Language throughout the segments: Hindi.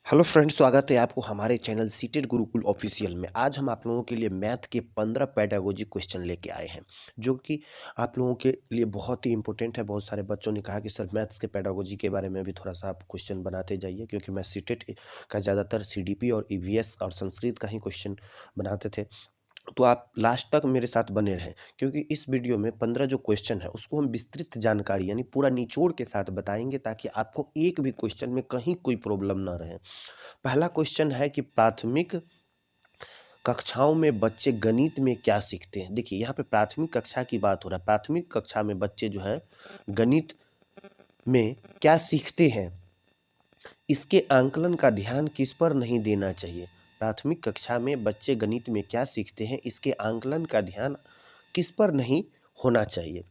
हेलो फ्रेंड्स, स्वागत है आपको हमारे चैनल सीटेड गुरुकुल ऑफिशियल में। आज हम आप लोगों के लिए मैथ के 15 पेडागोजी क्वेश्चन लेके आए हैं, जो कि आप लोगों के लिए बहुत ही इंपॉर्टेंट है। बहुत सारे बच्चों ने कहा कि सर मैथ्स के पेडागोजी के बारे में भी थोड़ा सा आप क्वेश्चन बनाते जाइए, क्योंकि मैं सीटेड का ज़्यादातर सीडीपी और ईवीएस और संस्कृत का ही क्वेश्चन बनाते थे। तो आप लास्ट तक मेरे साथ बने रहें, क्योंकि इस वीडियो में 15 जो क्वेश्चन है उसको हम विस्तृत जानकारी यानी पूरा निचोड़ के साथ बताएंगे, ताकि आपको एक भी क्वेश्चन में कहीं कोई प्रॉब्लम ना रहे। पहला क्वेश्चन है कि प्राथमिक कक्षाओं में बच्चे गणित में क्या सीखते हैं। देखिए, यहाँ पे प्राथमिक कक्षा की बात हो रहा है। प्राथमिक कक्षा में बच्चे जो है गणित में क्या सीखते हैं, इसके आंकलन का ध्यान किस पर नहीं देना चाहिए। प्राथमिक कक्षा में बच्चे गणित में क्या सीखते हैं, इसके आंकलन का ध्यान किस पर नहीं होना चाहिए।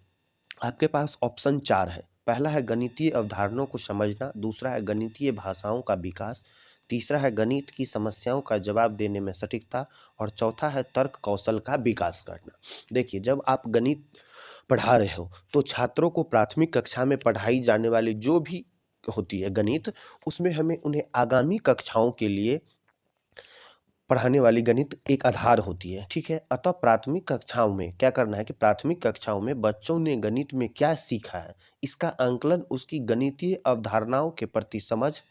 आपके पास ऑप्शन 4 है। पहला है गणितीय अवधारणाओं को समझना, दूसरा है गणितीय भाषाओं का विकास, तीसरा है गणित की समस्याओं का जवाब देने में सटीकता, और चौथा है तर्क कौशल का विकास करना। देखिए, जब आप गणित पढ़ा रहे हो तो छात्रों को प्राथमिक कक्षा में पढ़ाई जाने वाली जो भी होती है गणित, उसमें हमें उन्हें आगामी कक्षाओं के लिए पढ़ाने वाली गणित एक आधार होती है, ठीक है। अतः प्राथमिक कक्षाओं में क्या करना है कि प्राथमिक कक्षाओं में बच्चों ने गणित में क्या सीखा है, इसका आंकलन उसकी गणितीय अवधारणाओं के प्रति समझ,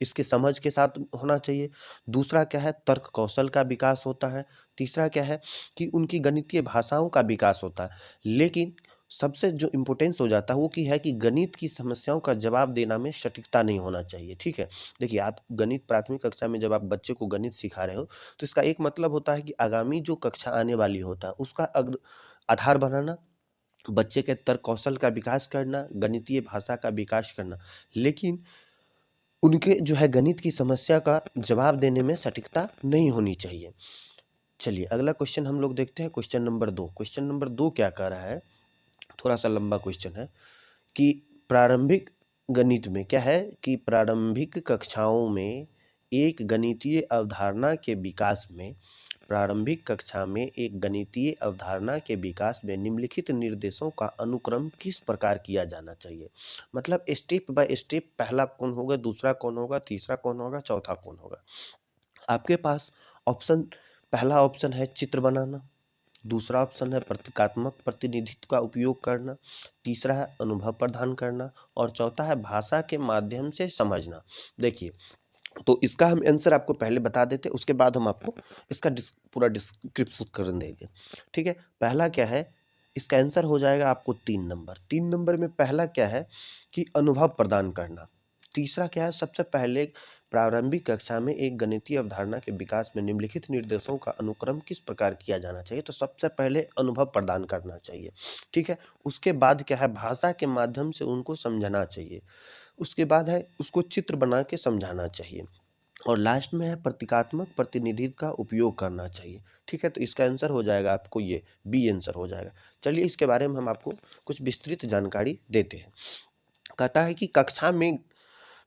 इसके समझ के साथ होना चाहिए। दूसरा क्या है, तर्क कौशल का विकास होता है। तीसरा क्या है कि उनकी गणितीय भाषाओं का विकास होता है। लेकिन सबसे जो इम्पोर्टेंस हो जाता है वो की है कि गणित की समस्याओं का जवाब देना में सटीकता नहीं होना चाहिए, ठीक है। देखिए, आप गणित प्राथमिक कक्षा में जब आप बच्चे को गणित सिखा रहे हो, तो इसका एक मतलब होता है कि आगामी जो कक्षा आने वाली होता है उसका आधार बनाना, बच्चे के तर्क कौशल का विकास करना, गणितीय भाषा का विकास करना। लेकिन उनके जो है गणित की समस्या का जवाब देने में सटीकता नहीं होनी चाहिए। चलिए, अगला क्वेश्चन हम लोग देखते हैं। Question number 2। क्वेश्चन नंबर 2 क्या कह रहा है, थोड़ा सा लंबा क्वेश्चन है कि प्रारंभिक गणित में क्या है कि प्रारंभिक कक्षाओं में एक गणितीय अवधारणा के विकास में प्रारंभिक कक्षा में एक गणितीय अवधारणा के विकास में निम्नलिखित निर्देशों का अनुक्रम किस प्रकार किया जाना चाहिए। मतलब स्टेप बाय स्टेप, पहला कौन होगा, दूसरा कौन होगा, तीसरा कौन होगा, चौथा कौन होगा। आपके पास ऑप्शन, पहला ऑप्शन है चित्र बनाना, दूसरा ऑप्शन है प्रतीकात्मक प्रतिनिधित्व का उपयोग करना, तीसरा है अनुभव प्रदान करना, और चौथा है भाषा के माध्यम से समझना। देखिए, तो इसका हम आंसर आपको पहले बता देते, उसके बाद हम आपको इसका पूरा डिस्क्रिप्शन कर देंगे, ठीक है। पहला क्या है, इसका आंसर हो जाएगा आपको 3 नंबर। 3 नंबर में पहला क्या है कि अनुभव प्रदान करना। तीसरा क्या है, सबसे पहले प्रारंभिक कक्षा में एक गणितीय अवधारणा के विकास में निम्नलिखित निर्देशों का अनुक्रम किस प्रकार किया जाना चाहिए। तो सबसे पहले अनुभव प्रदान करना चाहिए, ठीक है। उसके बाद क्या है, भाषा के माध्यम से उनको समझना चाहिए। उसके बाद है उसको चित्र बना के समझाना चाहिए, और लास्ट में है प्रतीकात्मक प्रतिनिधित्व का उपयोग करना चाहिए, ठीक है। तो इसका आंसर हो जाएगा आपको ये बी आंसर हो जाएगा। चलिए, इसके बारे में हम आपको कुछ विस्तृत जानकारी देते हैं। कहता है कि कक्षा में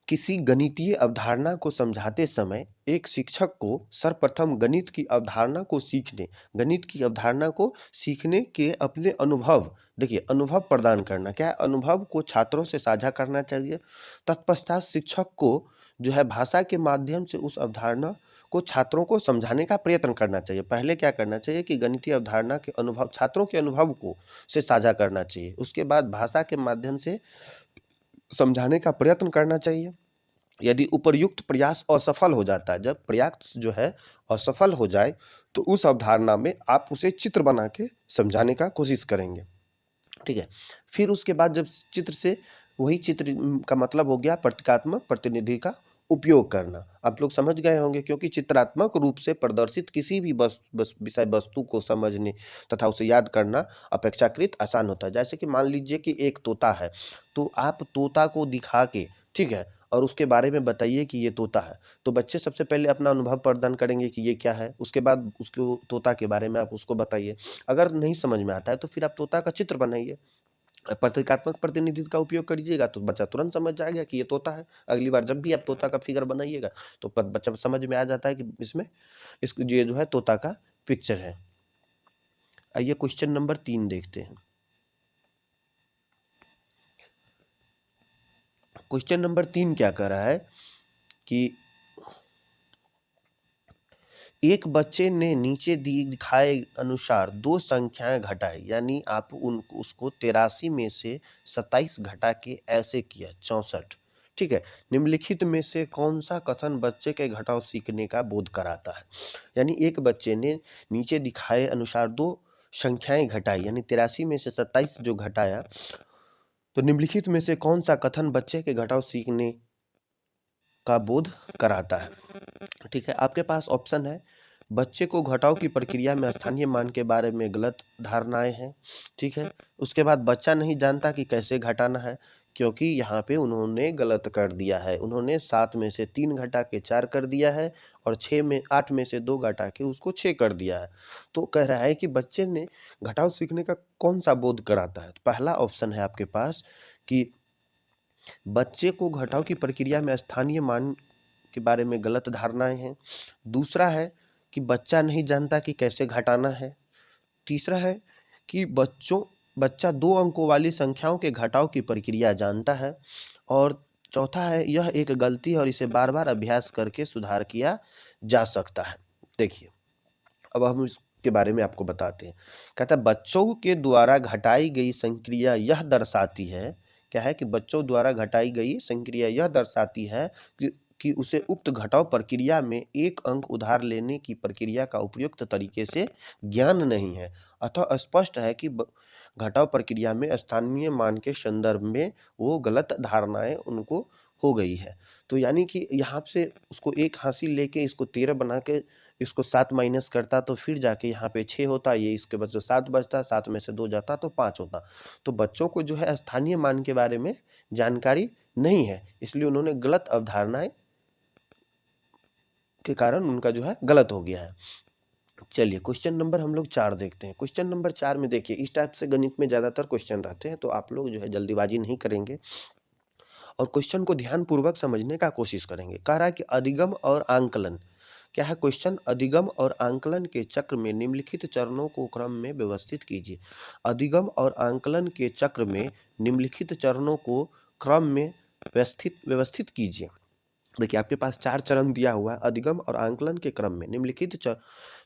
किसी गणितीय अवधारणा को समझाते समय एक शिक्षक को सर्वप्रथम गणित की अवधारणा को सीखने के अपने अनुभव, देखिए अनुभव प्रदान करना, क्या है, अनुभव को छात्रों से साझा करना चाहिए। तत्पश्चात शिक्षक को जो है भाषा के माध्यम से उस अवधारणा को छात्रों को समझाने का प्रयत्न करना चाहिए। पहले क्या करना चाहिए कि गणितीय अवधारणा के अनुभव, छात्रों के अनुभव को से साझा करना चाहिए। उसके बाद भाषा के माध्यम से समझाने का प्रयत्न करना चाहिए। यदि उपर्युक्त प्रयास असफल हो जाता है, जब प्रयास जो है असफल हो जाए, तो उस अवधारणा में आप उसे चित्र बना के समझाने का कोशिश करेंगे, ठीक है। फिर उसके बाद जब चित्र से, वही चित्र का मतलब हो गया प्रतीकात्मक प्रतिनिधि का उपयोग करना। आप लोग समझ गए होंगे, क्योंकि चित्रात्मक रूप से प्रदर्शित किसी भी विषय वस्तु को समझने तथा उसे याद करना अपेक्षाकृत आसान होता है। जैसे कि मान लीजिए कि एक तोता है, तो आप तोता को दिखा के, ठीक है, और उसके बारे में बताइए कि ये तोता है, तो बच्चे सबसे पहले अपना अनुभव प्रदान करेंगे कि ये क्या है। उसके बाद उसको तोता के बारे में आप उसको बताइए। अगर नहीं समझ में आता है तो फिर आप तोता का चित्र बनाइए, प्रतीकात्मक प्रतिनिधित्व का उपयोग करिएगा, तो बच्चा तुरंत समझ जाएगा कि ये तोता है। अगली बार जब भी आप तोता का फिगर बनाइएगा, तो बच्चा समझ में आ जाता है कि इसमें ये जो है तोता का पिक्चर है। आइए क्वेश्चन नंबर 3 देखते हैं। क्वेश्चन नंबर 3 क्या कह रहा है कि एक बच्चे ने नीचे दिखाए अनुसार दो संख्याएं घटाई, यानी आप उन उसको 83 में से 27 घटा के ऐसे किया 64। ठीक है, निम्नलिखित में से कौन सा कथन बच्चे के घटाव सीखने का बोध कराता है? यानी एक बच्चे ने नीचे दिखाए अनुसार दो संख्याएं घटाई, यानी 83 में से 27 जो घटाया, तो निम्नलिखित में से कौन सा कथन बच्चे के घटाव सीखने का बोध कराता है? ठीक है, आपके पास ऑप्शन है, बच्चे को घटाव की प्रक्रिया में स्थानीय मान के बारे में गलत धारणाएं हैं। ठीक है, उसके बाद बच्चा नहीं जानता कि कैसे घटाना है, क्योंकि यहाँ पे उन्होंने गलत कर दिया है, उन्होंने 7 में से 3 घटा के 4 कर दिया है और 8 में से 2 घटा के उसको 6 कर दिया है। तो कह रहा है कि बच्चे ने घटाव सीखने का कौन सा बोध कराता है? तो पहला ऑप्शन है आपके पास कि बच्चे को घटाव की प्रक्रिया में स्थानीय मान के बारे में गलत धारणाएं हैं। दूसरा है कि बच्चा नहीं जानता कि कैसे घटाना है। तीसरा है कि बच्चा 2 अंकों वाली संख्याओं के घटाव की प्रक्रिया जानता है। और चौथा है, यह एक गलती है और इसे बार-बार अभ्यास करके सुधार किया जा सकता है। देखिए, अब हम इसके बारे में आपको बताते हैं। कहता है बच्चों के द्वारा घटाई गई संक्रिया यह दर्शाती है, क्या है कि बच्चों द्वारा घटाई गई संक्रिया यह दर्शाती है कि उसे उक्त घटाव प्रक्रिया में एक अंक उधार लेने की प्रक्रिया का उपयुक्त तरीके से ज्ञान नहीं है। अतः स्पष्ट है कि घटाव प्रक्रिया में स्थानीय मान के संदर्भ में वो गलत धारणाएं उनको हो गई है। तो यानी कि यहाँ से उसको 1 हासिल लेके इसको 13 बना के इसको 7 माइनस करता तो फिर जाके यहाँ पे 6 होता, ये इसके बाद जो 7 बचता, 7 में से 2 जाता तो 5 होता। तो बच्चों को जो है स्थानीय मान के बारे में जानकारी नहीं है, इसलिए उन्होंने गलत अवधारणाएं के कारण उनका जो है गलत हो गया है। चलिए क्वेश्चन नंबर हम लोग 4 देखते हैं। क्वेश्चन नंबर 4 में देखिए, इस टाइप से गणित में ज़्यादातर क्वेश्चन रहते हैं, तो आप लोग जो है जल्दीबाजी नहीं करेंगे और क्वेश्चन को ध्यानपूर्वक समझने का कोशिश करेंगे। कह रहा है कि अधिगम और आंकलन, क्या है क्वेश्चन, अधिगम और आंकलन के चक्र में निम्नलिखित चरणों को क्रम में व्यवस्थित कीजिए। अधिगम और आंकलन के चक्र में निम्नलिखित चरणों को क्रम में व्यवस्थित व्यवस्थित कीजिए। देखिए आपके पास 4 चरण दिया हुआ है, अधिगम और आंकलन के क्रम में निम्नलिखित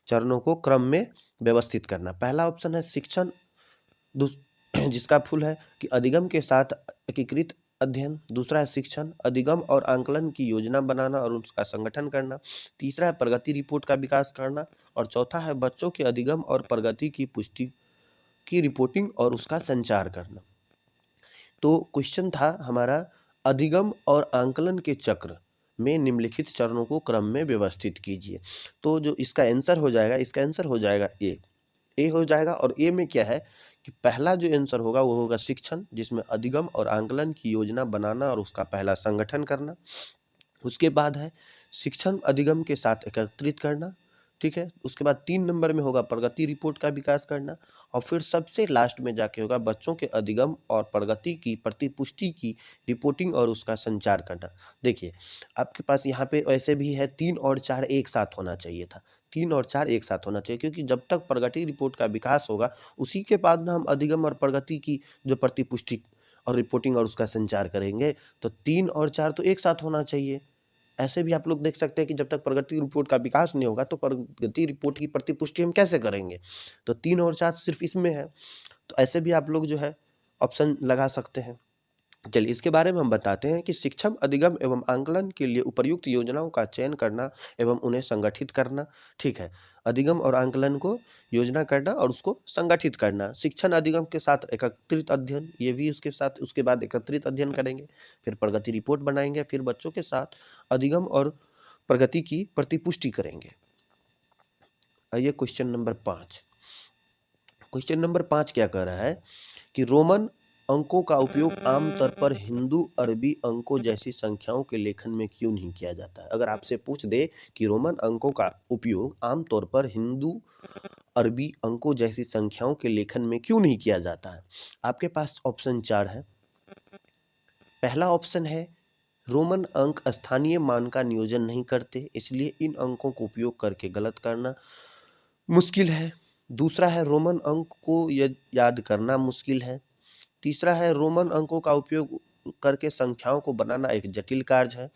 चरणों को क्रम में व्यवस्थित करना। पहला ऑप्शन है शिक्षण, जिसका फुल है कि अधिगम के साथ एकीकृत अध्ययन। दूसरा है शिक्षण, अधिगम और आंकलन की योजना बनाना और उसका संगठन करना। तीसरा है प्रगति रिपोर्ट का विकास करना और चौथा है बच्चों के अधिगम और प्रगति की पुष्टि की रिपोर्टिंग और उसका संचार करना। तो क्वेश्चन था हमारा, अधिगम और आंकलन के चक्र में निम्नलिखित चरणों को क्रम में व्यवस्थित कीजिए। तो जो इसका आंसर हो जाएगा, इसका आंसर हो जाएगा ए हो जाएगा। और ए में क्या है कि पहला जो आंसर होगा वो होगा शिक्षण, जिसमें अधिगम और आंकलन की योजना बनाना और उसका पहला संगठन करना। उसके बाद है शिक्षण अधिगम के साथ एकत्रित करना। ठीक है, उसके बाद 3 नंबर में होगा प्रगति रिपोर्ट का विकास करना और फिर सबसे लास्ट में जाके होगा बच्चों के अधिगम और प्रगति की प्रतिपुष्टि की रिपोर्टिंग और उसका संचार करना। देखिए आपके पास यहाँ पे वैसे भी है 3 और 4 एक साथ होना चाहिए था, 3 और 4 एक साथ होना चाहिए, क्योंकि जब तक प्रगति रिपोर्ट का विकास होगा उसी के बाद ना हम अधिगम और प्रगति की जो प्रतिपुष्टि और रिपोर्टिंग और उसका संचार करेंगे। तो 3 और 4 तो एक साथ होना चाहिए। ऐसे भी आप लोग देख सकते हैं कि जब तक प्रगति रिपोर्ट का विकास नहीं होगा तो प्रगति रिपोर्ट की प्रतिपुष्टि हम कैसे करेंगे? तो 3 और 4 सिर्फ इसमें है। तो ऐसे भी आप लोग जो है ऑप्शन लगा सकते हैं। चलिए इसके बारे में हम बताते हैं कि शिक्षण अधिगम एवं आंकलन के लिए उपर्युक्त योजनाओं का चयन करना एवं उन्हें संगठित करना। ठीक है, अधिगम और आंकलन को योजना करना और उसको संगठित करना। शिक्षण अधिगम के साथ एकत्रित अध्ययन, ये भी उसके साथ उसके बाद एकत्रित अध्ययन करेंगे, फिर प्रगति रिपोर्ट बनाएंगे, फिर बच्चों के साथ अधिगम और प्रगति की प्रतिपुष्टि करेंगे। आइए क्वेश्चन नंबर 5। क्वेश्चन नंबर 5 क्या कह रहा है कि रोमन अंकों का उपयोग आमतौर पर हिंदू अरबी अंकों जैसी संख्याओं के लेखन में क्यों नहीं किया जाता है? अगर आपसे पूछ दे कि रोमन अंकों का उपयोग आमतौर पर हिंदू अरबी अंकों जैसी संख्याओं के लेखन में क्यों नहीं किया जाता है? आपके पास ऑप्शन 4 है। पहला ऑप्शन है रोमन अंक स्थानीय मान का नियोजन नहीं करते, इसलिए इन अंकों को उपयोग करके गलत करना मुश्किल है। दूसरा है रोमन अंक को याद करना मुश्किल है। तीसरा है रोमन अंकों का उपयोग करके संख्याओं को बनाना एक जटिल कार्य है।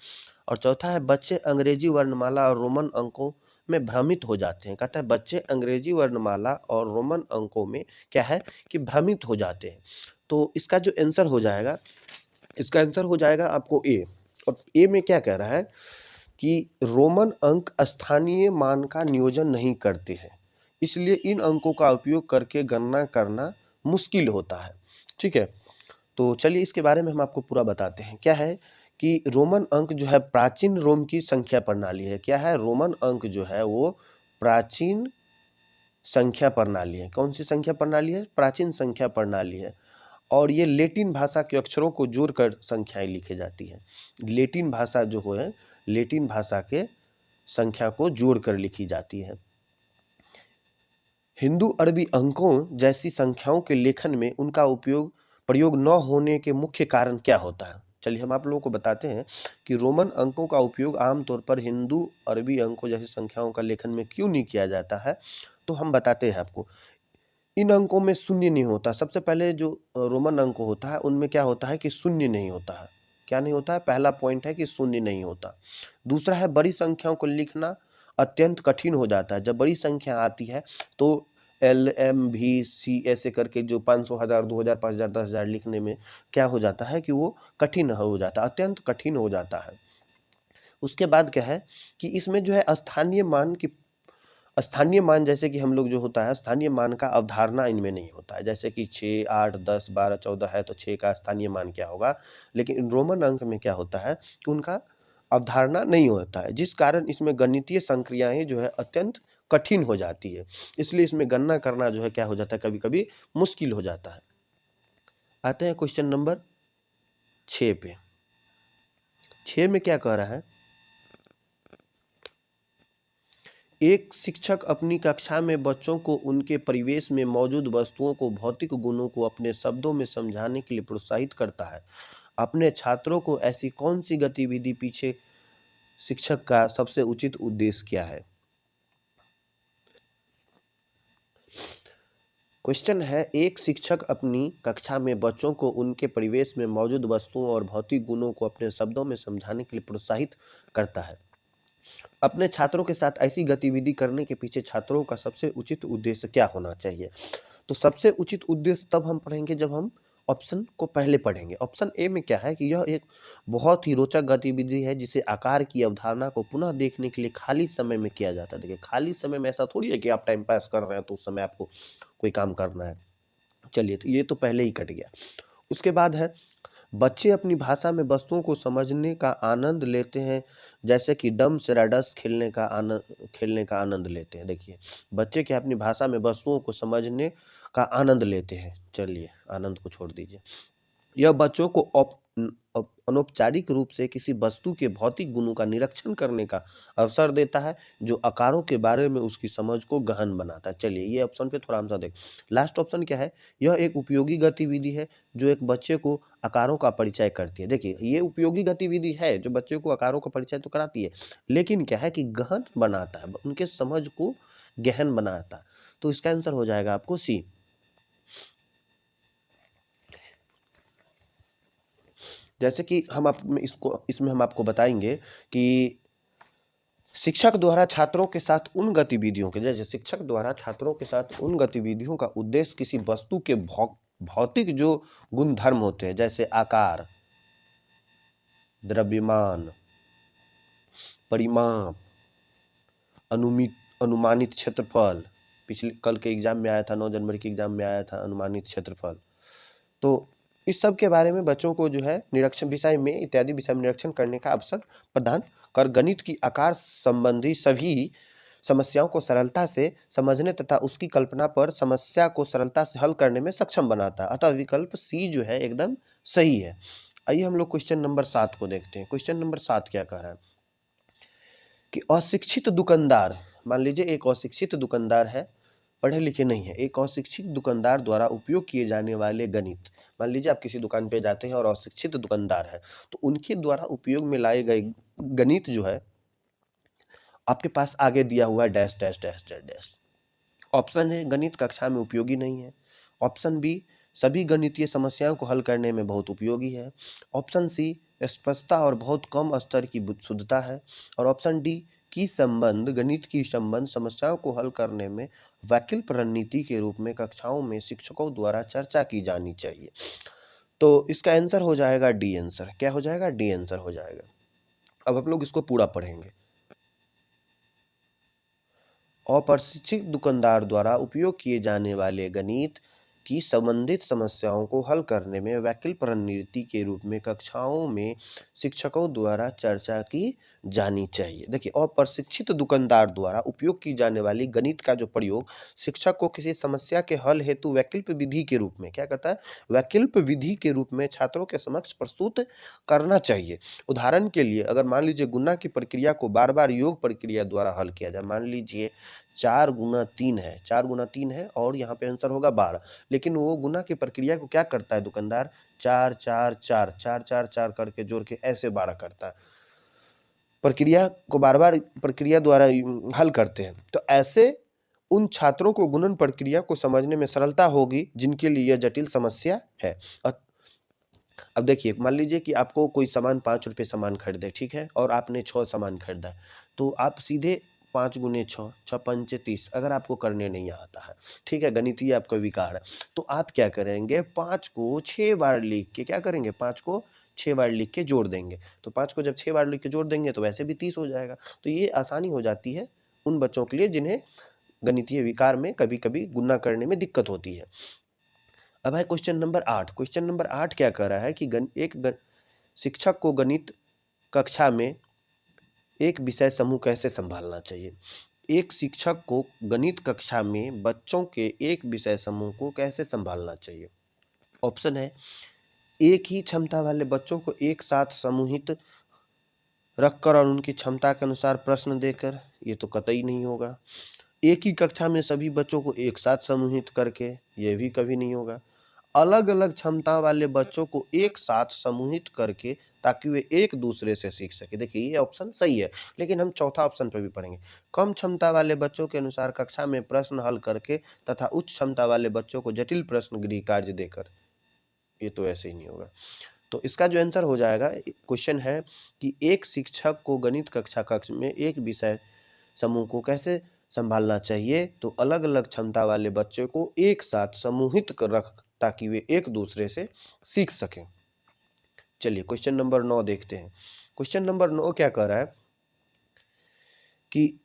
और चौथा है बच्चे अंग्रेजी वर्णमाला और रोमन अंकों में भ्रमित हो जाते हैं। कहता है बच्चे अंग्रेजी वर्णमाला और रोमन अंकों में क्या है कि भ्रमित हो जाते हैं। तो इसका जो आंसर हो जाएगा, इसका आंसर हो जाएगा आपको ए। और ए में क्या कह रहा है कि रोमन अंक स्थानीय मान का नियोजन नहीं करते हैं, इसलिए इन अंकों का उपयोग करके गणना करना मुश्किल होता है। ठीक है, तो चलिए इसके बारे में हम आपको पूरा बताते हैं। क्या है कि रोमन अंक जो है प्राचीन रोम की संख्या प्रणाली है। क्या है, रोमन अंक जो है वो प्राचीन संख्या प्रणाली है। कौन सी संख्या प्रणाली है? प्राचीन संख्या प्रणाली है। और ये लेटिन भाषा के अक्षरों को जोड़कर संख्याएं लिखी जाती है। लेटिन भाषा जो है, लेटिन भाषा के संख्या को जोड़कर लिखी जाती है। हिंदू अरबी अंकों जैसी संख्याओं के लेखन में उनका प्रयोग न होने के मुख्य कारण क्या होता है? चलिए हम आप लोगों को बताते हैं कि रोमन अंकों का उपयोग आमतौर पर हिंदू अरबी अंकों जैसी संख्याओं का लेखन में क्यों नहीं किया जाता है। तो हम बताते हैं आपको। इन अंकों में शून्य नहीं होता। सबसे पहले जो रोमन अंक होता है उनमें क्या होता है कि शून्य नहीं होता है। क्या नहीं होता है? पहला पॉइंट है कि शून्य नहीं होता। दूसरा है बड़ी संख्याओं को लिखना अत्यंत कठिन हो जाता है। जब बड़ी संख्या आती है तो एल एम भी सी ऐसे करके जो 500, 1000, 2000, 5000, 10,000 लिखने में क्या हो जाता है कि वो कठिन हो जाता है, अत्यंत कठिन हो जाता है। उसके बाद क्या है कि इसमें जो है स्थानीय मान जैसे कि हम लोग जो होता है स्थानीय मान का अवधारणा इनमें नहीं होता है। जैसे कि 6, 8, 10, 12, 14 है तो 6 का स्थानीय मान क्या होगा। लेकिन रोमन अंक में क्या होता है कि उनका अवधारणा नहीं होता है, जिस कारण इसमें गणितीय संक्रियाएं जो है अत्यंत कठिन हो जाती है। इसलिए इसमें गणना करना जो है क्या हो जाता है, कभी कभी मुश्किल हो जाता है। आते हैं क्वेश्चन नंबर 6 पे। 6 में क्या कह रहा है, एक शिक्षक अपनी कक्षा में बच्चों को उनके परिवेश में मौजूद वस्तुओं को भौतिक गुणों को अपने शब्दों में समझाने के लिए प्रोत्साहित करता है। अपने छात्रों को ऐसी कौन सी गतिविधि पीछे शिक्षक का सबसे उचित उद्देश्य क्या है? क्वेश्चन है, एक शिक्षक अपनी कक्षा में बच्चों को उनके परिवेश में मौजूद वस्तुओं और भौतिक गुणों को अपने शब्दों में समझाने के लिए प्रोत्साहित करता है। अपने छात्रों के साथ ऐसी गतिविधि करने के पीछे छात्रों का सबसे उचित उद्देश्य क्या होना चाहिए? तो सबसे उचित उद्देश्य तब हम पढ़ेंगे जब हम ऑप्शन को पहले पढ़ेंगे। ऑप्शन ए में क्या है कि यह एक बहुत ही रोचक गतिविधि है जिसे आकार की अवधारणा को पुनः देखने के लिए खाली समय में किया जाता है। देखिए खाली समय में ऐसा थोड़ी है कि आप टाइम पास कर रहे हैं तो उस समय आपको कोई काम करना है। चलिए तो ये तो पहले ही कट गया। उसके बाद है बच्चे अपनी भाषा में वस्तुओं को समझने का आनंद लेते हैं, जैसे कि डम्ब सेराडस खेलने का आनंद लेते हैं। देखिए बच्चे क्या अपनी भाषा में वस्तुओं को समझने का आनंद लेते हैं। चलिए आनंद को छोड़ दीजिए। यह बच्चों को अनौपचारिक रूप से किसी वस्तु के भौतिक गुणों का निरीक्षण करने का अवसर देता है, जो आकारों के बारे में उसकी समझ को गहन बनाता है। चलिए ये ऑप्शन पे थोड़ा हम सा देख। लास्ट ऑप्शन क्या है, यह एक उपयोगी गतिविधि है जो एक बच्चे को आकारों का परिचय करती है। देखिए ये उपयोगी गतिविधि है जो बच्चे को आकारों का परिचय तो कराती है, लेकिन क्या है कि गहन बनाता है, उनके समझ को गहन बनाता है। तो इसका आंसर हो जाएगा आपको सी। जैसे कि इसमें हम आपको बताएंगे कि शिक्षक द्वारा छात्रों के साथ उन गतिविधियों के जैसे शिक्षक द्वारा छात्रों के साथ उन गतिविधियों का उद्देश्य किसी वस्तु के भौतिक जो गुणधर्म होते हैं, जैसे आकार, द्रव्यमान, परिमाप, अनुमित अनुमानित क्षेत्रफल। पिछले कल के एग्जाम में आया था, 9 जनवरी के एग्जाम में आया था अनुमानित क्षेत्रफल। तो इस सब के बारे में बच्चों को जो है निरीक्षण विषय में इत्यादि विषय में निरीक्षण करने का अवसर प्रदान कर गणित की आकार संबंधी सभी समस्याओं को सरलता से समझने तथा उसकी कल्पना पर समस्या को सरलता से हल करने में सक्षम बनाता है। अतः विकल्प सी जो है एकदम सही है। आइए हम लोग क्वेश्चन नंबर 7 को देखते हैं। क्वेश्चन नंबर 7 क्या कह रहा है कि अशिक्षित दुकानदार, मान लीजिए एक अशिक्षित दुकानदार है, पढ़े लिखे नहीं है, एक अशिक्षित दुकानदार द्वारा उपयोग किए जाने वाले गणित। मान लीजिए आप किसी दुकान पे जाते हैं और अशिक्षित दुकानदार है, तो उनके द्वारा उपयोग में लाए गए गणित जो है आपके पास आगे दिया हुआ है dash dash dash dash dash. Option है गणित कक्षा में उपयोगी नहीं है। ऑप्शन बी सभी गणितीय समस्याओं को हल करने में बहुत उपयोगी है। ऑप्शन सी स्पष्टता और बहुत कम स्तर की शुद्धता है। और ऑप्शन डी गणित की संबंध समस्याओं को हल करने में वैकल्पिक रणनीति के रूप में कक्षाओं में शिक्षकों द्वारा चर्चा की जानी चाहिए। तो इसका आंसर हो जाएगा डी आंसर। क्या हो जाएगा? डी आंसर हो जाएगा। अब आप लोग इसको पूरा पढ़ेंगे। अप्रशिक्षित दुकानदार द्वारा उपयोग किए जाने वाले गणित की संबंधित समस्याओं को हल करने में वैकल्पिक रणनीति के रूप में कक्षाओं में शिक्षकों द्वारा चर्चा की जानी चाहिए। देखिए, अप्रशिक्षित दुकानदार द्वारा उपयोग की जाने वाली गणित का जो प्रयोग शिक्षक को किसी समस्या के हल हेतु वैकल्पिक विधि के रूप में, क्या कहता है, वैकल्पिक विधि के रूप में छात्रों के समक्ष प्रस्तुत करना चाहिए। उदाहरण के लिए अगर मान लीजिए गुणा की प्रक्रिया को बार बार योग प्रक्रिया द्वारा हल किया जाए, मान लीजिए 4 गुना 3 है और यहाँ पे आंसर होगा 12, लेकिन वो गुना की प्रक्रिया को क्या करता है दुकानदार, 4 4 4 4 4 4 करके जोड़ के ऐसे 12 करता है। प्रक्रिया को बार बार प्रक्रिया द्वारा हल करते हैं, तो ऐसे उन छात्रों को गुणन प्रक्रिया को समझने में सरलता होगी जिनके लिए यह जटिल समस्या है। अब देखिए, मान लीजिए कि आपको कोई सामान 5 रुपये सामान खरीदे, ठीक है, और आपने 6 सामान खरीदा, तो आप सीधे 5 गुने 6, 6 पंचे 30 अगर आपको करने नहीं आता है, ठीक है, गणितीय आपका विकार है, तो आप क्या करेंगे, 5 को 6 बार लिख के क्या करेंगे, 5 को 6 बार लिख के जोड़ देंगे। तो 5 को जब 6 बार लिख के जोड़ देंगे तो वैसे भी 30 हो जाएगा। तो ये आसानी हो जाती है उन बच्चों के लिए जिन्हें गणितीय विकार में कभी कभी गुणा करने में दिक्कत होती है। अब है क्वेश्चन नंबर 8। क्वेश्चन नंबर 8 क्या कह रहा है कि शिक्षक को गणित कक्षा में एक विषय समूह कैसे संभालना चाहिए। एक शिक्षक को गणित कक्षा में बच्चों के एक विषय समूह को कैसे संभालना चाहिए। ऑप्शन है, एक ही क्षमता वाले बच्चों को एक साथ समूहित रखकर और उनकी क्षमता के अनुसार प्रश्न देकर, ये तो कतई नहीं होगा। एक ही कक्षा में सभी बच्चों को एक साथ समूहित करके, ये भी कभी नहीं होगा। अलग अलग क्षमता वाले बच्चों को एक साथ समूहित करके ताकि वे एक दूसरे से सीख सके। देखिए, ये ऑप्शन सही है, लेकिन हम चौथा ऑप्शन पर भी पढ़ेंगे। कम क्षमता वाले बच्चों के अनुसार कक्षा में प्रश्न हल करके तथा उच्च क्षमता वाले बच्चों को जटिल प्रश्न गृह कार्य देकर, ये तो ऐसे ही नहीं होगा। तो इसका जो आंसर हो जाएगा, क्वेश्चन है कि एक शिक्षक को गणित कक्ष में एक विषय समूह को कैसे संभालना चाहिए, तो अलग अलग क्षमता वाले बच्चे को एक साथ समूहित कर रख ताकि वे एक दूसरे से सीख सकें। चलिए क्वेश्चन नंबर 9 देखते हैं। क्वेश्चन नंबर 9 क्या कह रहा है कि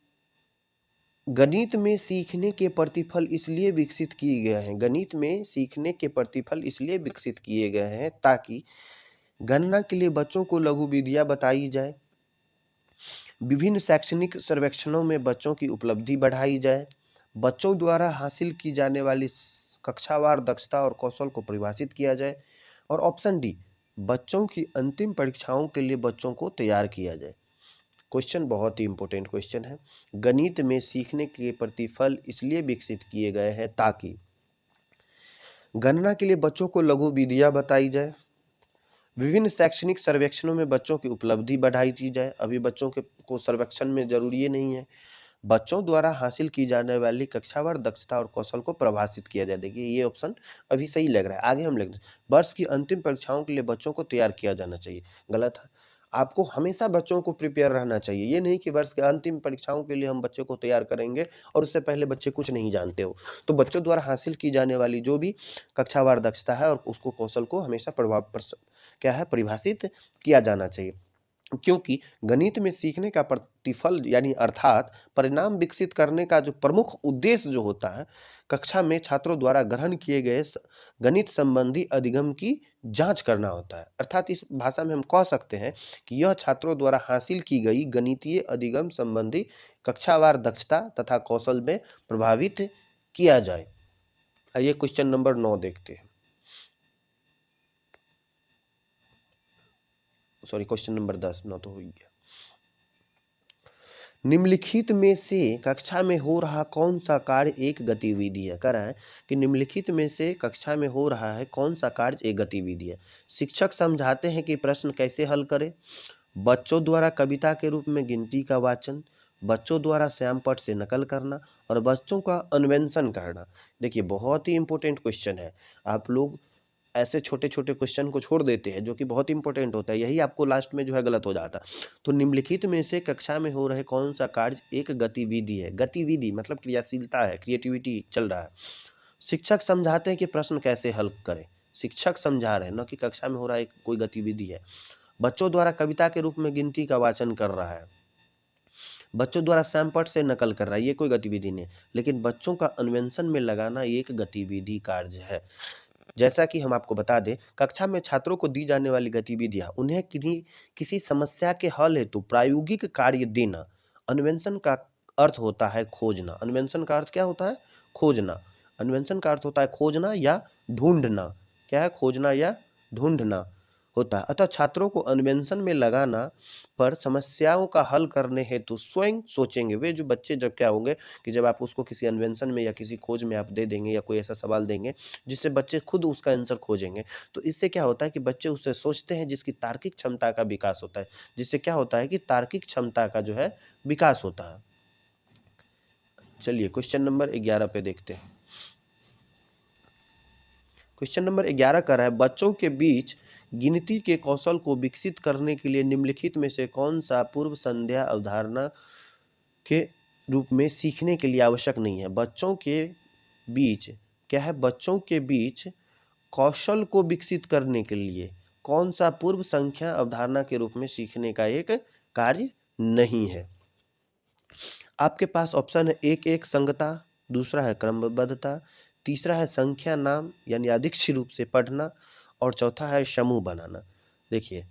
गणित में सीखने के प्रतिफल इसलिए विकसित किए गए हैं, गणित में सीखने के प्रतिफल इसलिए विकसित किए गए हैं ताकि गणना के लिए बच्चों को लघु विधियां बताई जाए, विभिन्न शैक्षणिक सर्वेक्षणों में बच्चों की उपलब्धि बढ़ाई जाए, बच्चों द्वारा हासिल की जाने वाली कक्षावार दक्षता और कौशल को परिभाषित किया जाए, और ऑप्शन डी, बच्चों की अंतिम परीक्षाओं के लिए बच्चों को तैयार किया जाए। क्वेश्चन बहुत ही इंपॉर्टेंट क्वेश्चन है। गणित में सीखने के प्रतिफल इसलिए विकसित किए गए हैं ताकि गणना के लिए बच्चों को लघु विधियां बताई जाए, विभिन्न शैक्षणिक सर्वेक्षणों में बच्चों की उपलब्धि बढ़ाई की जाए, अभी बच्चों के को सर्वेक्षण में जरूरी ये नहीं है, बच्चों द्वारा हासिल की जाने वाली कक्षावार दक्षता और कौशल को प्रभाषित किया जाए। देखिए, ये ऑप्शन अभी सही लग रहा है। आगे हम लिख दें, वर्ष की अंतिम परीक्षाओं के लिए बच्चों को तैयार किया जाना चाहिए। गलत है। आपको हमेशा बच्चों को प्रिपेयर रहना चाहिए। ये नहीं कि वर्ष के अंतिम परीक्षाओं के लिए हम बच्चे को तैयार करेंगे और उससे पहले बच्चे कुछ नहीं जानते हो। तो बच्चों द्वारा हासिल की जाने वाली जो भी कक्षावार दक्षता है और उसको कौशल को हमेशा परिभाषित किया जाना चाहिए, क्योंकि गणित में सीखने का प्रतिफल यानी अर्थात परिणाम विकसित करने का जो प्रमुख उद्देश्य जो होता है, कक्षा में छात्रों द्वारा ग्रहण किए गए गणित संबंधी अधिगम की जांच करना होता है। अर्थात इस भाषा में हम कह सकते हैं कि यह छात्रों द्वारा हासिल की गई गणितीय अधिगम संबंधी कक्षावार दक्षता तथा कौशल में प्रभावित किया जाए। आइए क्वेश्चन नंबर 9 देखते हैं। सॉरी, क्वेश्चन नंबर 10, 9 तो हो गया। निम्नलिखित में से कक्षा में हो रहा कौन सा कार्य एक गतिविधि है। कह रहा है कि निम्नलिखित में से कक्षा में हो रहा है कौन सा कार्य एक गतिविधि है। शिक्षक समझाते हैं कि प्रश्न कैसे हल करें, बच्चों द्वारा कविता के रूप में गिनती का वाचन, बच्चों द्वारा श्यामपट्ट से नकल करना और बच्चों का अन्वेषण करना। देखिए, बहुत ही इंपॉर्टेंट क्वेश्चन है। आप लोग ऐसे छोटे छोटे क्वेश्चन को छोड़ देते हैं जो कि बहुत इंपॉर्टेंट होता है, यही आपको लास्ट में जो है गलत हो जाता है। तो निम्नलिखित में से कक्षा में हो रहे कौन सा कार्य एक गतिविधि है? गतिविधि मतलब क्रियाशीलता है, क्रिएटिविटी चल रहा है। शिक्षक समझाते हैं कि प्रश्न कैसे हल करें। शिक्षक समझा रहे हैं, न कि कक्षा में हो रहा है कोई गतिविधि है। बच्चों द्वारा कविता के रूप में गिनती का वाचन कर रहा है। बच्चों द्वारा सैमपट से नकल कर रहा है, ये कोई गतिविधि नहीं है। लेकिन बच्चों का अन्वेषण में लगाना ये एक गतिविधि कार्य है। जैसा कि हम आपको बता दें, कक्षा में छात्रों को दी जाने वाली गतिविधियां उन्हें किसी समस्या के हल हेतु प्रायोगिक कार्य देना। अन्वेषण का अर्थ होता है खोजना। अन्वेषण का अर्थ क्या होता है? खोजना। अन्वेषण का अर्थ होता है खोजना या ढूंढना। क्या है? खोजना या ढूंढना होता है। अतः छात्रों को अन्वेषण में लगाना पर समस्याओं का हल करने हेतु स्वयं सोचेंगे। वे जो बच्चे जब क्या होंगे कि जब आप उसको किसी अन्वेषण में या किसी खोज में आप दे देंगे या कोई ऐसा सवाल देंगे जिससे बच्चे खुद उसका आंसर खोजेंगे, तो इससे क्या होता है कि बच्चे उससे सोचते हैं, जिसकी तार्किक क्षमता का विकास होता है। जिससे क्या होता है कि तार्किक क्षमता का जो है विकास होता है। चलिए क्वेश्चन नंबर 11 पे देखते हैं। क्वेश्चन नंबर 11 कर रहा है, बच्चों के बीच गिनती के कौशल को विकसित करने के लिए निम्नलिखित में से कौन सा पूर्व संध्या अवधारणा के रूप में सीखने के लिए आवश्यक नहीं है? बच्चों के बीच क्या है? बच्चों के बीच कौशल को विकसित करने के लिए कौन सा पूर्व संख्या अवधारणा के रूप में सीखने का एक कार्य नहीं है? आपके पास ऑप्शन है, एक एक संगता, दूसरा है क्रमबद्धता, तीसरा है संख्या नाम यानी अधिक रूप से पढ़ना, और चौथा है समूह बनाना। देखिए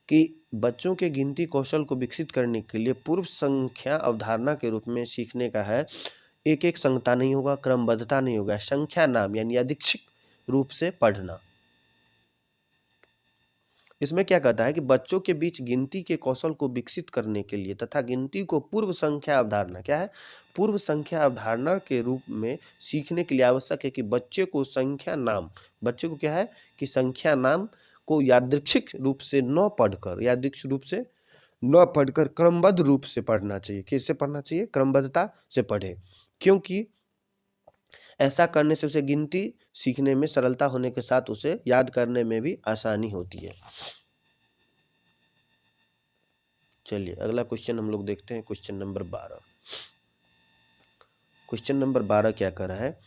कि बच्चों के गिनती कौशल को विकसित करने के लिए पूर्व संख्या अवधारणा के रूप में सीखने का है, एक एक संगता नहीं होगा, क्रमबद्धता नहीं होगा, संख्या नाम यानी अधिक रूप से पढ़ना। इसमें क्या कहता है कि बच्चों के बीच गिनती के कौशल को विकसित करने के लिए तथा गिनती को पूर्व संख्या अवधारणा क्या है? पूर्व संख्या अवधारणा के रूप में सीखने के लिए आवश्यक है कि बच्चे को संख्या नाम, बच्चे को क्या है कि संख्या नाम को यादृच्छिक रूप से न पढ़कर, यादृच्छिक रूप से न पढ़कर क्रमबद्ध रूप से पढ़ना चाहिए। किससे पढ़ना चाहिए? क्रमबद्धता से पढ़े, क्योंकि ऐसा करने से उसे गिनती सीखने में सरलता होने के साथ उसे याद करने में भी आसानी होती है। चलिए अगला क्वेश्चन हम लोग देखते हैं, क्वेश्चन नंबर 12। क्वेश्चन नंबर 12 क्या कर रहा है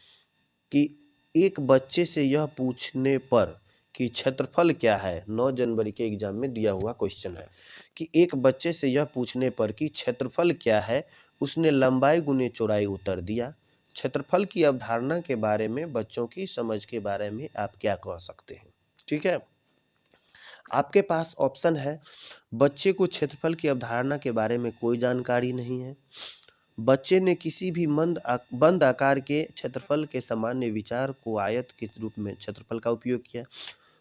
कि एक बच्चे से यह पूछने पर कि क्षेत्रफल क्या है, 9 जनवरी के एग्जाम में दिया हुआ क्वेश्चन है कि एक बच्चे से यह पूछने पर कि क्षेत्रफल क्या है, उसने लंबाई गुने चौड़ाई उत्तर दिया। क्षेत्रफल की अवधारणा के बारे में बच्चों की समझ के बारे में आप क्या कह सकते हैं? ठीक है, आपके पास ऑप्शन है, बच्चे को क्षेत्रफल की अवधारणा के बारे में कोई जानकारी नहीं है, बच्चे ने किसी भी बंद आकार के क्षेत्रफल के सामान्य विचार को आयत के रूप में क्षेत्रफल का उपयोग किया,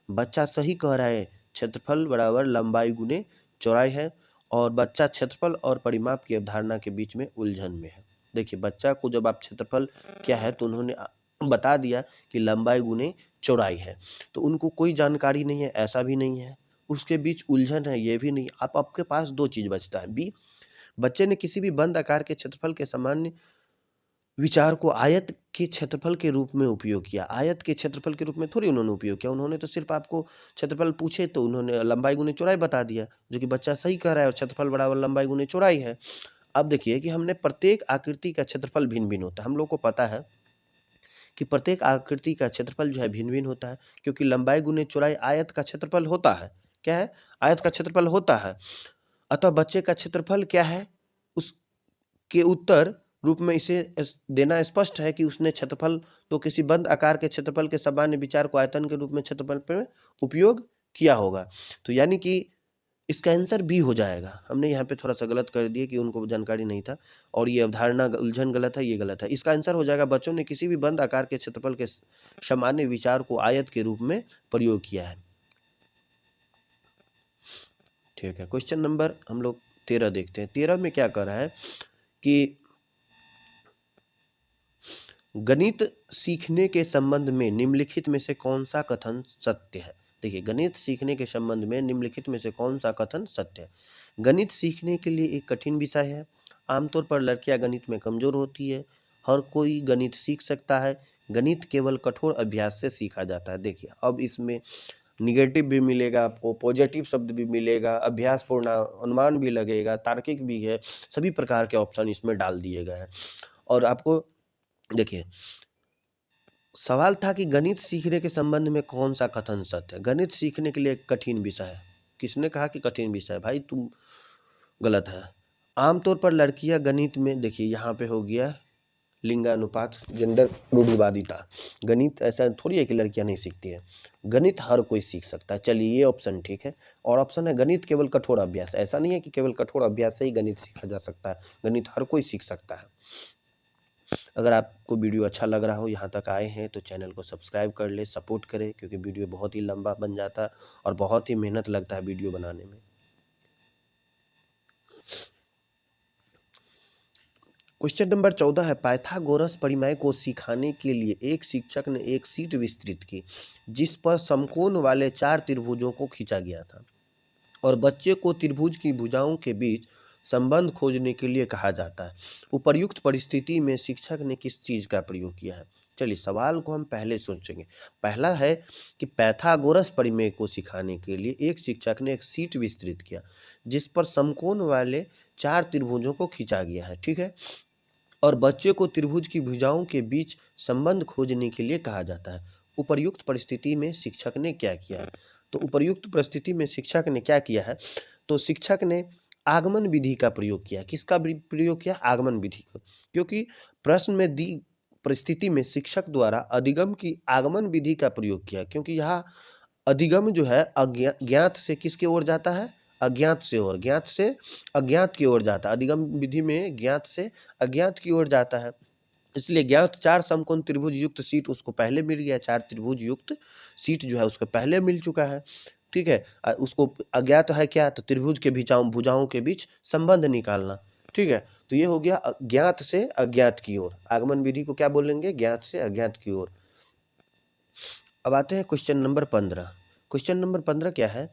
बच्चा सही कह रहा है क्षेत्रफल बराबर लंबाई गुने चौड़ाई है, और बच्चा क्षेत्रफल और परिमाप की अवधारणा के बीच में उलझन में है। देखिए बच्चा को जब आप क्षेत्रफल क्या है तो उन्होंने बता दिया कि लंबाई गुने चौड़ाई है, तो उनको कोई जानकारी नहीं है, ऐसा भी नहीं है, उसके बीच उलझन है, ये भी नहीं। आपके पास दो चीज बचता है, बी, बच्चे ने किसी भी बंद आकार के क्षेत्रफल के सामान्य विचार को आयत के क्षेत्रफल के रूप में उपयोग किया। आयत के क्षेत्रफल के रूप में थोड़ी उन्होंने उपयोग किया, उन्होंने तो सिर्फ आपको क्षेत्रफल पूछे तो उन्होंने लंबाई गुने चौड़ाई बता दिया, जो कि बच्चा सही कह रहा है, और क्षेत्रफल बराबर लंबाई गुने चौड़ाई है। अब देखिए कि हमने प्रत्येक आकृति का क्षेत्रफल भिन्न भिन्न होता है, हम लोग को पता है कि प्रत्येक आकृति का क्षेत्रफल जो है भिन्न भिन्न होता है, क्योंकि लंबाई गुने चौड़ाई आयत का क्षेत्रफल होता है। क्या है? आयत का क्षेत्रफल होता है। अतः बच्चे का क्षेत्रफल क्या है, उसके उत्तर रूप में इसे देना स्पष्ट है कि उसने क्षेत्रफल तो किसी बंद आकार के क्षेत्रफल के सामान्य विचार को आयतन के रूप में क्षेत्रफल पर उपयोग किया होगा। तो यानी कि इसका आंसर बी हो जाएगा। हमने यहाँ पे थोड़ा सा गलत कर दिया कि उनको जानकारी नहीं था, और ये अवधारणा उलझन गलत है, ये गलत है। इसका आंसर हो जाएगा, बच्चों ने किसी भी बंद आकार के क्षेत्रफल के सामान्य विचार को आयत के रूप में प्रयोग किया है। ठीक है, क्वेश्चन नंबर हम लोग 13 देखते हैं। 13 में क्या कर रहा है कि गणित सीखने के संबंध में निम्नलिखित में से कौन सा कथन सत्य है? देखिए गणित सीखने के संबंध में निम्नलिखित में से कौन सा कथन सत्य है? गणित सीखने के लिए एक कठिन विषय है, आमतौर पर लड़कियां गणित में कमजोर होती है, हर कोई गणित सीख सकता है, गणित केवल कठोर अभ्यास से सीखा जाता है। देखिए अब इसमें निगेटिव भी मिलेगा आपको, पॉजिटिव शब्द भी मिलेगा, अभ्यासपूर्ण अनुमान भी लगेगा, तार्किक भी है, सभी प्रकार के ऑप्शन इसमें डाल दिए गए हैं। और आपको देखिए सवाल था कि गणित सीखने के संबंध में कौन सा कथन सत्य है। गणित सीखने के लिए एक कठिन विषय है। किसने कहा कि कठिन विषय है? भाई तुम गलत है। आमतौर पर लड़कियां गणित में, देखिए यहाँ पे हो गया लिंगानुपात, जेंडर रूढ़िवादिता। गणित ऐसा थोड़ी है कि लड़कियां नहीं सीखती है, गणित हर कोई सीख सकता है। चलिए ये ऑप्शन ठीक है। और ऑप्शन है गणित केवल कठोर अभ्यास। ऐसा नहीं है कि केवल कठोर अभ्यास से ही गणित सीखा जा सकता है, गणित हर कोई सीख सकता है। अगर आपको वीडियो अच्छा लग रहा हो, यहाँ तक आए हैं तो चैनल को सब्सक्राइब कर ले, सपोर्ट करें, क्योंकि वीडियो बहुत ही लंबा बन जाता है और बहुत ही मेहनत लगता है वीडियो बनाने में। क्वेश्चन नंबर 14 है, पाइथागोरस परिमेय को सिखाने के लिए एक शिक्षक ने एक शीट विस्तृत की जिस पर समकोण वाले 4 त्रिभुजों को खींचा गया था और बच्चे को त्रिभुज की भुजाओं के बीच संबंध खोजने के लिए कहा जाता है। उपर्युक्त परिस्थिति में शिक्षक ने किस चीज का प्रयोग किया है? चलिए सवाल को हम पहले सोचेंगे। पहला है कि पाइथागोरस परिमेय को सिखाने के लिए एक शिक्षक ने एक शीट विस्तृत किया जिस पर समकोण वाले 4 त्रिभुजों को खींचा गया है, ठीक है, और बच्चे को त्रिभुज की भुजाओं के बीच संबंध खोजने के लिए कहा जाता है। उपर्युक्त परिस्थिति में शिक्षक ने क्या किया है? तो उपर्युक्त परिस्थिति में शिक्षक ने क्या किया है? तो शिक्षक ने आगमन विधि का प्रयोग किया। किसका प्रयोग किया? आगमन विधि का। क्योंकि प्रश्न में दी परिस्थिति में शिक्षक द्वारा अधिगम की आगमन विधि का प्रयोग किया, क्योंकि यहाँ अधिगम जो है ज्ञात से किसकी ओर जाता है? अज्ञात से ओर, ज्ञात से अज्ञात की ओर जाता है। अधिगम विधि में ज्ञात से अज्ञात की ओर जाता है, इसलिए ज्ञात 4 समकोण त्रिभुज युक्त शीट उसको पहले मिल गया। 4 त्रिभुज युक्त शीट जो है उसको पहले मिल चुका है, ठीक है। उसको अज्ञात है क्या? तो त्रिभुज के भुजाओं के बीच संबंध निकालना, ठीक है। तो ये हो गया ज्ञात से अज्ञात की ओर। आगमन विधि को क्या बोलेंगे? ज्ञात से अज्ञात की ओर। अब आते हैं क्वेश्चन नंबर 15। क्वेश्चन नंबर 15 क्या है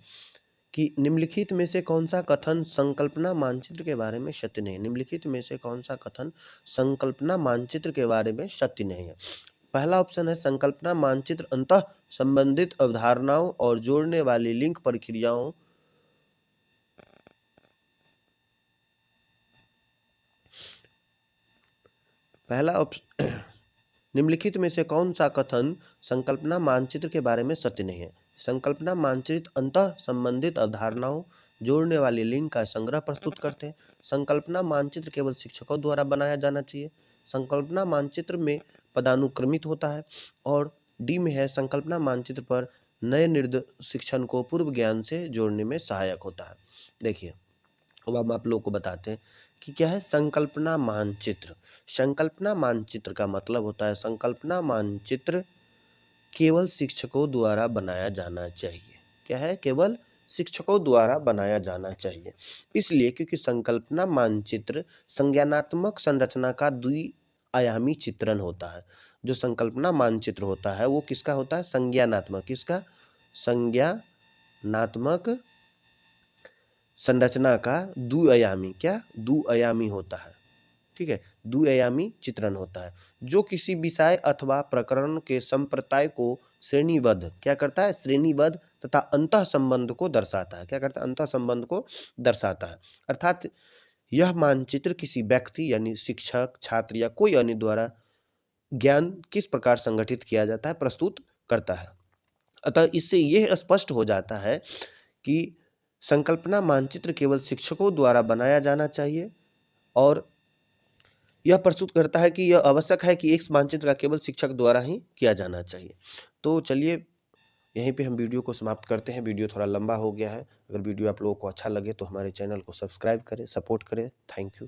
कि निम्नलिखित में से कौन सा कथन संकल्पना मानचित्र के बारे में सत्य नहीं है? निम्नलिखित में से कौन सा कथन संकल्पना मानचित्र के बारे में सत्य नहीं है? पहला ऑप्शन है संकल्पना मानचित्र अंतः संबंधित अवधारणाओं और जोड़ने वाली लिंक प्रक्रियाओं पहला ऑप्शन निम्नलिखित में से कौन सा कथन संकल्पना मानचित्र के बारे में सत्य नहीं है? संकल्पना मानचित्र अंतः संबंधित अवधारणाओं जोड़ने वाली लिंक का संग्रह प्रस्तुत करते हैं। संकल्पना मानचित्र केवल शिक्षकों द्वारा बनाया जाना चाहिए। संकल्पना मानचित्र में पदानुक्रमित होता है। और डी में है संकल्पना मानचित्र पर नए शिक्षण को पूर्व ज्ञान से जोड़ने में सहायक होता है। देखिए अब हम आप लोग को बताते हैं कि क्या है संकल्पना मानचित्र। संकल्पना मानचित्र का मतलब होता है संकल्पना मानचित्र केवल शिक्षकों द्वारा बनाया जाना चाहिए। क्या है? केवल शिक्षकों द्वारा बनाया जाना चाहिए। इसलिए क्योंकि संकल्पना मानचित्र संज्ञानात्मक संरचना का द्विआयामी चित्रण होता है। जो संकल्पना मानचित्र होता है वो किसका होता है? संज्ञानात्मक। किसका? संज्ञानात्मक संरचना का द्विआयामी, क्या? द्विआयामी होता है, ठीक है, द्विआयामी चित्रण होता है जो किसी विषय अथवा प्रकरण के संप्रदाय को श्रेणीबद्ध क्या करता है? श्रेणीबद्ध तथा अंतः संबंध को दर्शाता है। क्या करता है? अंतः संबंध को दर्शाता है। अर्थात यह मानचित्र किसी व्यक्ति यानी शिक्षक, छात्र या कोई अन्य द्वारा ज्ञान किस प्रकार संगठित किया जाता है प्रस्तुत करता है। अतः इससे यह स्पष्ट हो जाता है कि संकल्पना मानचित्र केवल शिक्षकों द्वारा बनाया जाना चाहिए और यह प्रस्तुत करता है कि यह आवश्यक है कि एक मानचित्र का केवल शिक्षक द्वारा ही किया जाना चाहिए। तो चलिए यहीं पे हम वीडियो को समाप्त करते हैं। वीडियो थोड़ा लंबा हो गया है। अगर वीडियो आप लोगों को अच्छा लगे तो हमारे चैनल को सब्सक्राइब करें, सपोर्ट करें। Thank you.